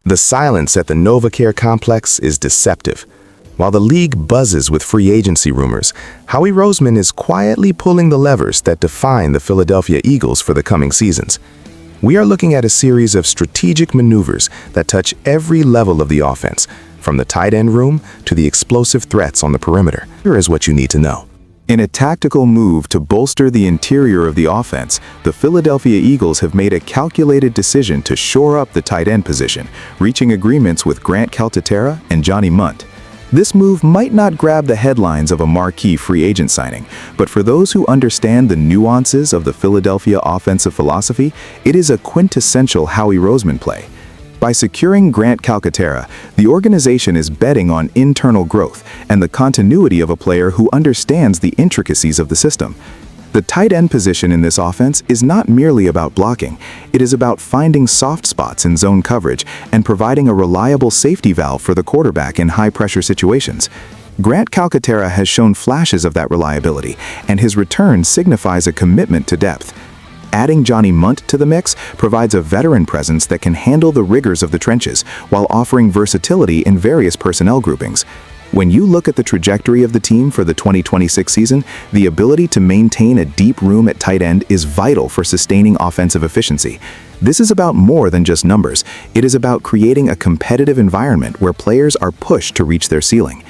The silence at the NovaCare complex is deceptive. While the league buzzes with free agency rumors, Howie Roseman is quietly pulling the levers that define the Philadelphia Eagles for the coming seasons. We are looking at a series of strategic maneuvers that touch every level of the offense, from the tight end room to the explosive threats on the perimeter. Here is what you need to know. In a tactical move to bolster the interior of the offense, the Philadelphia Eagles have made a calculated decision to shore up the tight end position, reaching agreements with Grant Calcaterra and Johnny Mundt. This move might not grab the headlines of a marquee free agent signing, but for those who understand the nuances of the Philadelphia offensive philosophy, it is a quintessential Howie Roseman play. By securing Grant Calcaterra, the organization is betting on internal growth and the continuity of a player who understands the intricacies of the system. The tight end position in this offense is not merely about blocking. It is about finding soft spots in zone coverage and providing a reliable safety valve for the quarterback in high-pressure situations. Grant Calcaterra has shown flashes of that reliability, and his return signifies a commitment to depth. Adding Johnny Mundt to the mix provides a veteran presence that can handle the rigors of the trenches while offering versatility in various personnel groupings. When you look at the trajectory of the team for the 2026 season, the ability to maintain a deep room at tight end is vital for sustaining offensive efficiency. This is about more than just numbers. It is about creating a competitive environment where players are pushed to reach their ceiling.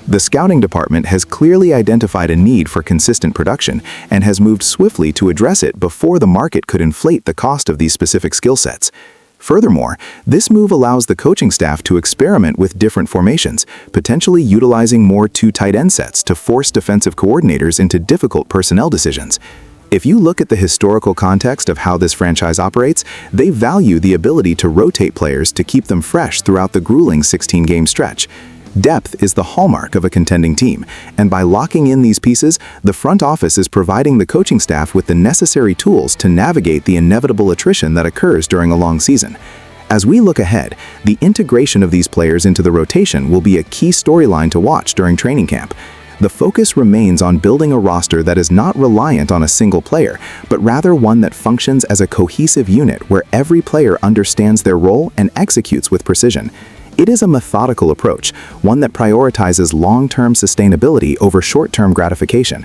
The scouting department has clearly identified a need for consistent production and has moved swiftly to address it before the market could inflate the cost of these specific skill sets. Furthermore, this move allows the coaching staff to experiment with different formations, potentially utilizing more two tight end sets to force defensive coordinators into difficult personnel decisions. If you look at the historical context of how this franchise operates, they value the ability to rotate players to keep them fresh throughout the grueling 16-game stretch. Depth is the hallmark of a contending team, and by locking in these pieces, the front office is providing the coaching staff with the necessary tools to navigate the inevitable attrition that occurs during a long season. As we look ahead, the integration of these players into the rotation will be a key storyline to watch during training camp. The focus remains on building a roster that is not reliant on a single player, but rather one that functions as a cohesive unit where every player understands their role and executes with precision. It is a methodical approach, one that prioritizes long-term sustainability over short-term gratification.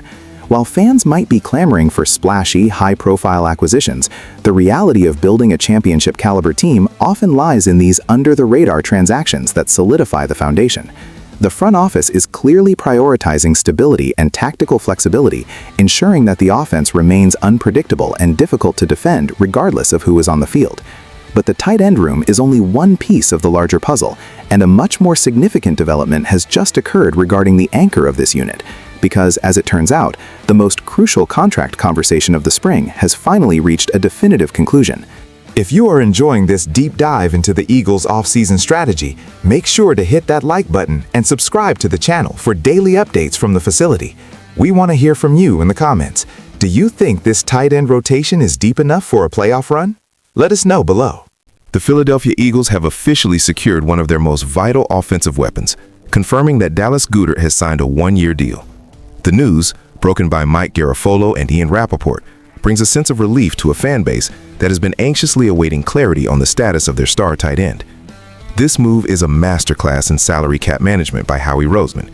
While fans might be clamoring for splashy, high-profile acquisitions, the reality of building a championship-caliber team often lies in these under-the-radar transactions that solidify the foundation. The front office is clearly prioritizing stability and tactical flexibility, ensuring that the offense remains unpredictable and difficult to defend regardless of who is on the field. But the tight end room is only one piece of the larger puzzle, and a much more significant development has just occurred regarding the anchor of this unit, because, as it turns out, the most crucial contract conversation of the spring has finally reached a definitive conclusion. If you are enjoying this deep dive into the Eagles' offseason strategy, make sure to hit that like button and subscribe to the channel for daily updates from the facility. We want to hear from you in the comments. Do you think this tight end rotation is deep enough for a playoff run? Let us know below. The Philadelphia Eagles have officially secured one of their most vital offensive weapons, confirming that Dallas Goedert has signed a one-year deal. The news, broken by Mike Garafolo and Ian Rappaport, brings a sense of relief to a fan base that has been anxiously awaiting clarity on the status of their star tight end. This move is a masterclass in salary cap management by Howie Roseman,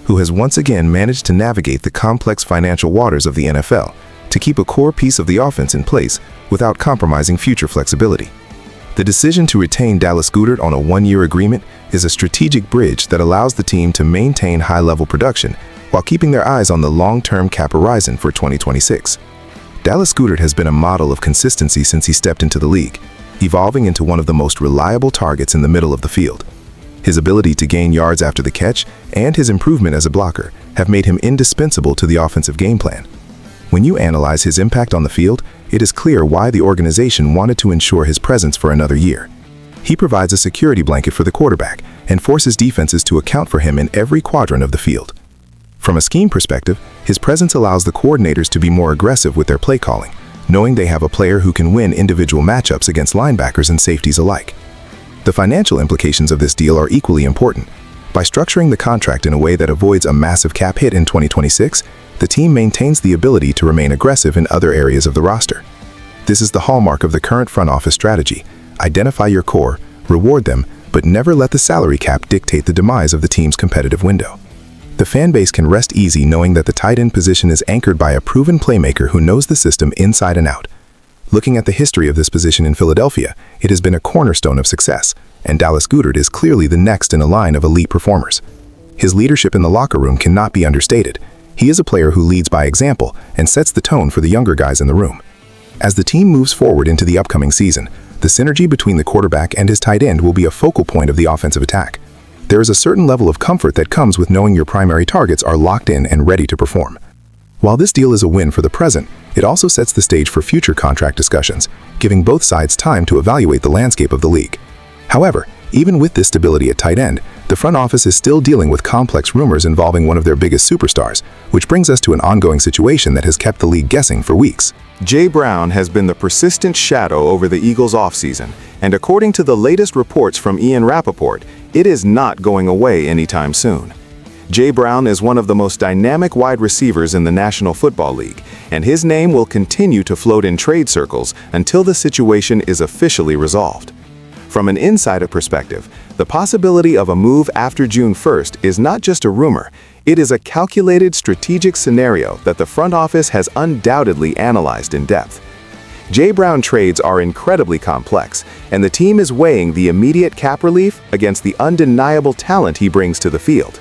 who has once again managed to navigate the complex financial waters of the NFL to keep a core piece of the offense in place without compromising future flexibility. The decision to retain Dallas Goedert on a one-year agreement is a strategic bridge that allows the team to maintain high-level production while keeping their eyes on the long-term cap horizon for 2026. Dallas Goedert has been a model of consistency since he stepped into the league, evolving into one of the most reliable targets in the middle of the field. His ability to gain yards after the catch and his improvement as a blocker have made him indispensable to the offensive game plan. When you analyze his impact on the field, it is clear why the organization wanted to ensure his presence for another year. He provides a security blanket for the quarterback and forces defenses to account for him in every quadrant of the field. From a scheme perspective, his presence allows the coordinators to be more aggressive with their play calling, knowing they have a player who can win individual matchups against linebackers and safeties alike. The financial implications of this deal are equally important. By structuring the contract in a way that avoids a massive cap hit in 2026, the team maintains the ability to remain aggressive in other areas of the roster. This is the hallmark of the current front office strategy. Identify your core, reward them, but never let the salary cap dictate the demise of the team's competitive window. The fan base can rest easy knowing that the tight end position is anchored by a proven playmaker who knows the system inside and out. Looking at the history of this position in Philadelphia, it has been a cornerstone of success, and Dallas Goedert is clearly the next in a line of elite performers. His leadership in the locker room cannot be understated. He is a player who leads by example and sets the tone for the younger guys in the room. As the team moves forward into the upcoming season, the synergy between the quarterback and his tight end will be a focal point of the offensive attack. There is a certain level of comfort that comes with knowing your primary targets are locked in and ready to perform. While this deal is a win for the present, it also sets the stage for future contract discussions, giving both sides time to evaluate the landscape of the league. However, even with this stability at tight end, the front office is still dealing with complex rumors involving one of their biggest superstars, which brings us to an ongoing situation that has kept the league guessing for weeks. Jay Brown has been the persistent shadow over the Eagles' offseason, and according to the latest reports from Ian Rappaport, it is not going away anytime soon. Jay Brown is one of the most dynamic wide receivers in the National Football League, and his name will continue to float in trade circles until the situation is officially resolved. From an insider perspective, the possibility of a move after June 1st is not just a rumor, it is a calculated strategic scenario that the front office has undoubtedly analyzed in depth. Jay Brown trades are incredibly complex, and the team is weighing the immediate cap relief against the undeniable talent he brings to the field.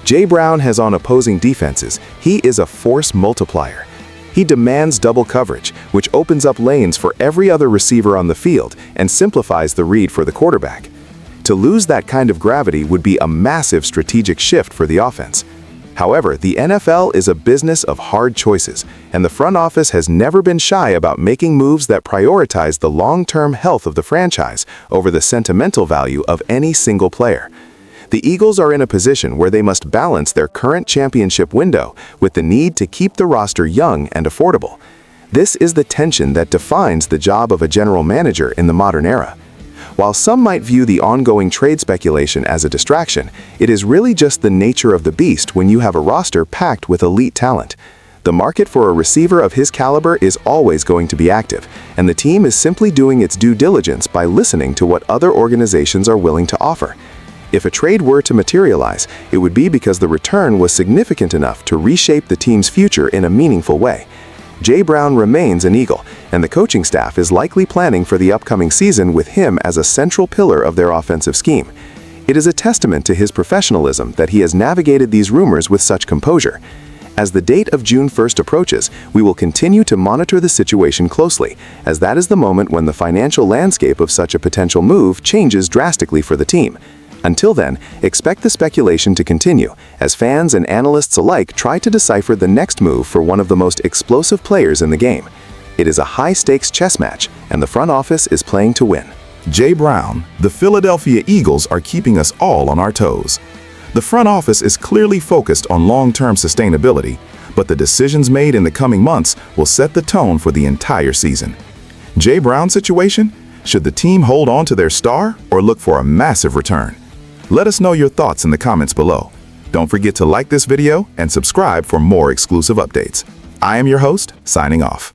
Jay Brown has on opposing defenses, he is a force multiplier. He demands double coverage, which opens up lanes for every other receiver on the field and simplifies the read for the quarterback. To lose that kind of gravity would be a massive strategic shift for the offense. However, the NFL is a business of hard choices, and the front office has never been shy about making moves that prioritize the long-term health of the franchise over the sentimental value of any single player. The Eagles are in a position where they must balance their current championship window with the need to keep the roster young and affordable. This is the tension that defines the job of a general manager in the modern era. While some might view the ongoing trade speculation as a distraction, it is really just the nature of the beast when you have a roster packed with elite talent. The market for a receiver of his caliber is always going to be active, and the team is simply doing its due diligence by listening to what other organizations are willing to offer. If a trade were to materialize, it would be because the return was significant enough to reshape the team's future in a meaningful way. Jay Brown remains an Eagle, and the coaching staff is likely planning for the upcoming season with him as a central pillar of their offensive scheme. It is a testament to his professionalism that he has navigated these rumors with such composure. As the date of June 1st approaches, we will continue to monitor the situation closely, as that is the moment when the financial landscape of such a potential move changes drastically for the team. Until then, expect the speculation to continue, as fans and analysts alike try to decipher the next move for one of the most explosive players in the game. It is a high-stakes chess match, and the front office is playing to win. Jay Brown, the Philadelphia Eagles are keeping us all on our toes. The front office is clearly focused on long-term sustainability, but the decisions made in the coming months will set the tone for the entire season. Jay Brown's situation? Should the team hold on to their star or look for a massive return? Let us know your thoughts in the comments below. Don't forget to like this video and subscribe for more exclusive updates. I am your host, signing off.